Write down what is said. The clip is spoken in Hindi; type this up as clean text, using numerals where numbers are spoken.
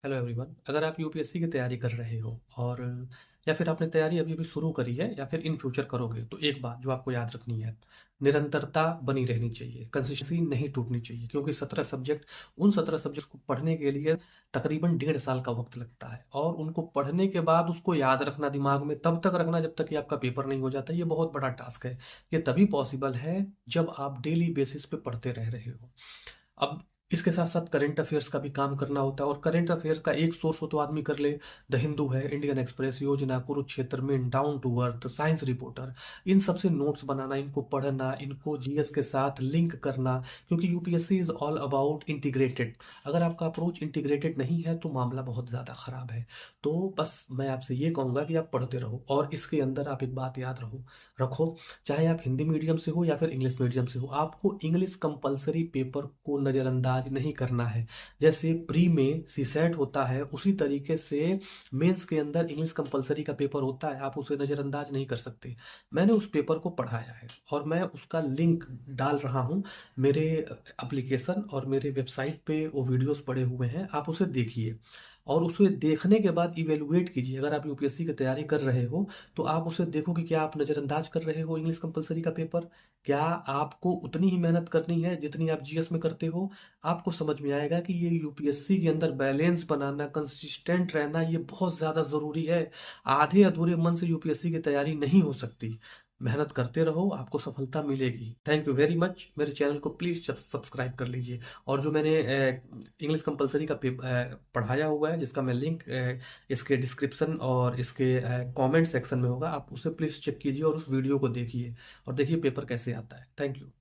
Hello everyone. अगर आप यूपीएससी की तैयारी कर रहे हो और या फिर आपने तैयारी अभी अभी शुरू करी है या फिर इन फ्यूचर करोगे, तो एक बात जो आपको याद रखनी है, निरंतरता बनी रहनी चाहिए, कंसिस्टेंसी नहीं टूटनी चाहिए। क्योंकि 17 सब्जेक्ट, उन 17 सब्जेक्ट को पढ़ने के लिए तकरीबन 1.5 साल का वक्त लगता है, और उनको पढ़ने के बाद उसको याद रखना दिमाग में तब तक रखना जब तक कि आपका पेपर नहीं हो जाता। ये बहुत बड़ा टास्क है। ये तभी पॉसिबल है जब आप डेली बेसिस पे पढ़ते रह रहे हो। अब इसके साथ साथ करंट अफेयर्स का भी काम करना होता है, और करंट अफेयर्स का एक सोर्स हो तो आदमी कर ले। द हिंदू है, इंडियन एक्सप्रेस, योजना, कुरुक्षेत्र में, down to earth, science reporter, इन सबसे नोट्स बनाना, इनको पढ़ना, इनको जीएस के साथ लिंक करना। क्योंकि UPSC is all about integrated. अगर आपका अप्रोच इंटीग्रेटेड नहीं है तो मामला बहुत ज़्यादा खराब है। तो बस मैं आपसे ये कहूँगा कि आप पढ़ते रहो, और इसके अंदर आप एक बात याद रखो, चाहे आप हिंदी मीडियम से हो या फिर इंग्लिश मीडियम से हो, आपको इंग्लिश कंपलसरी पेपर को नज़रअंदाज नहीं करना है। जैसे प्री में सीसेट होता है, उसी तरीके से मेंस के अंदर इंग्लिश कंपलसरी का पेपर होता है, आप उसे नज़रअंदाज नहीं कर सकते। मैंने उस पेपर को पढ़ाया है और मैं उसका लिंक डाल रहा हूँ मेरे एप्लीकेशन और मेरे वेबसाइट पे। वो वीडियोस पड़े हुए हैं, आप उसे देखिए और उसे देखने के बाद इवेलुएट कीजिए। अगर आप यूपीएससी की तैयारी कर रहे हो तो आप उसे देखो कि क्या आप नज़रअंदाज कर रहे हो इंग्लिश कंपलसरी का पेपर। क्या आपको उतनी ही मेहनत करनी है जितनी आप जीएस में करते हो। आपको समझ में आएगा कि ये यूपीएससी के अंदर बैलेंस बनाना, कंसिस्टेंट रहना, ये बहुत ज़्यादा ज़रूरी है। आधे अधूरे मन से यूपीएससी की तैयारी नहीं हो सकती। मेहनत करते रहो, आपको सफलता मिलेगी। Thank you very much. मेरे चैनल को प्लीज़ सब्सक्राइब कर लीजिए। और जो मैंने इंग्लिश कंपलसरी का पढ़ाया हुआ है, जिसका मैं लिंक इसके डिस्क्रिप्शन और इसके कमेंट सेक्शन में होगा, आप उसे प्लीज़ चेक कीजिए और उस वीडियो को देखिए और देखिए पेपर कैसे आता है। Thank you.